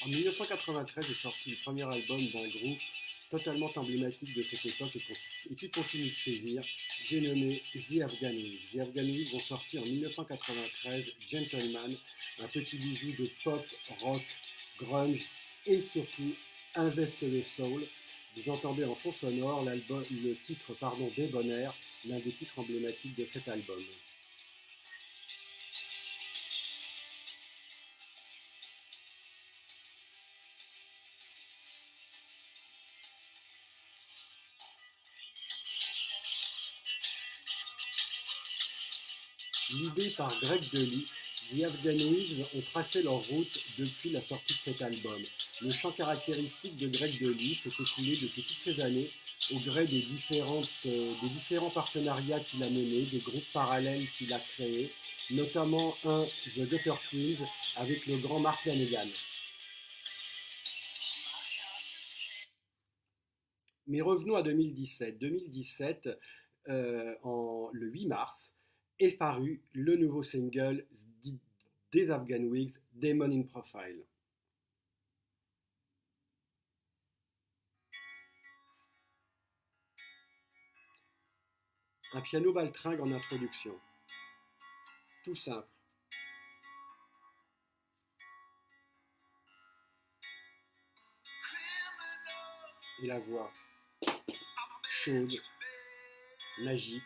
En 1993 est sorti le premier album d'un groupe totalement emblématique de cette époque et qui continue de sévir. J'ai nommé The Afghan Wigs. The Afghan Wigs ont sorti en 1993 Gentleman, un petit bijou de pop, rock, grunge et surtout un zeste de soul. Vous entendez en fond sonore le titre Débonnaire, l'un des titres emblématiques de cet album. L'idée par Greg Dulli, The Afghan Wigs ont tracé leur route depuis la sortie de cet album. Le chant caractéristique de Greg Dulli s'est écoulé depuis toutes ces années au gré des différents partenariats qu'il a menés, des groupes parallèles qu'il a créés, notamment The Gutter Twins avec le grand Mark Lanegan. Mais revenons à 2017. 2017, le 8 mars, est paru le nouveau single des Afghan Wigs, Demon in Profile. Un piano baltringue en introduction. Tout simple. Et la voix chaude, magique.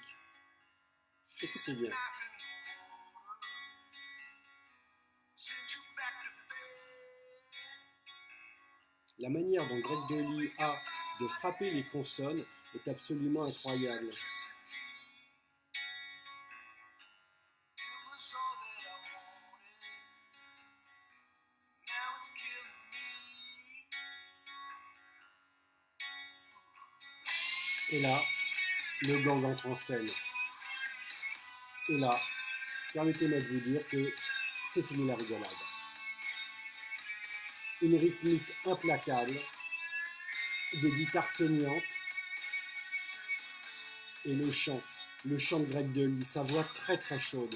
Écoutez bien. La manière dont Greg Dulli a de frapper les consonnes est absolument incroyable. Et là, le gang entre en scène. Et là, permettez-moi de vous dire que c'est fini la rigolade. Une rythmique implacable, des guitares saignantes et le chant de Greg Dulli, sa voix très très chaude.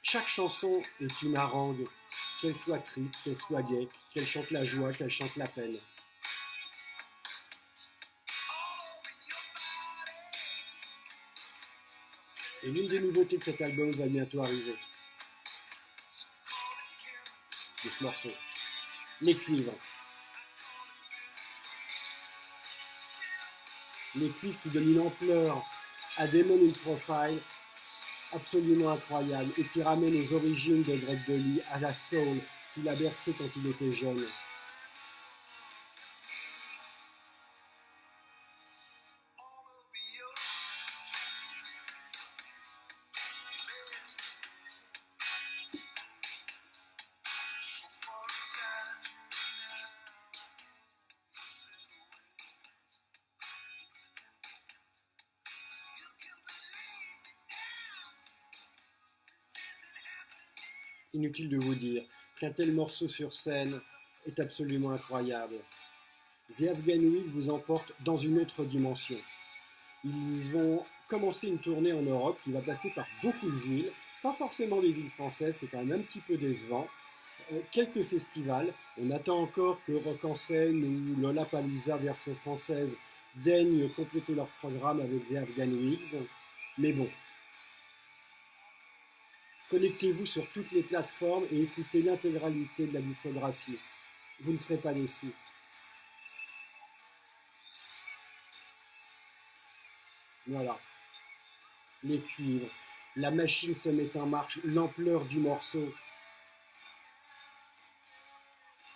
Chaque chanson est une harangue, qu'elle soit triste, qu'elle soit gaie, qu'elle chante la joie, qu'elle chante la peine. Et l'une des nouveautés de cet album va bientôt arriver. De ce morceau. Les cuivres. Les cuivres qui donnent une ampleur à Demon in Profile absolument incroyable et qui ramène les origines de Greg Dulli à la soul qu'il a bercé quand il était jeune. Inutile de vous dire qu'un tel morceau sur scène est absolument incroyable. The Afghan Wigs vous emporte dans une autre dimension. Ils ont commencé une tournée en Europe qui va passer par beaucoup de villes, pas forcément des villes françaises, qui est quand même un petit peu décevant. Quelques festivals, on attend encore que Rock en Seine ou Lollapalooza version française daignent compléter leur programme avec The Afghan Wigs, mais bon. Connectez-vous sur toutes les plateformes et écoutez l'intégralité de la discographie. Vous ne serez pas déçus. Voilà. Les cuivres. La machine se met en marche. L'ampleur du morceau.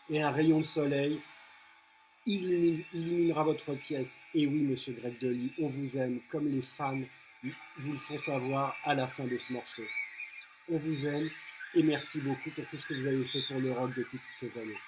Et un rayon de soleil illuminera votre pièce. Et oui, monsieur Greg Dulli, on vous aime comme les fans vous le font savoir à la fin de ce morceau. On vous aime et merci beaucoup pour tout ce que vous avez fait pour le rock depuis toutes ces années.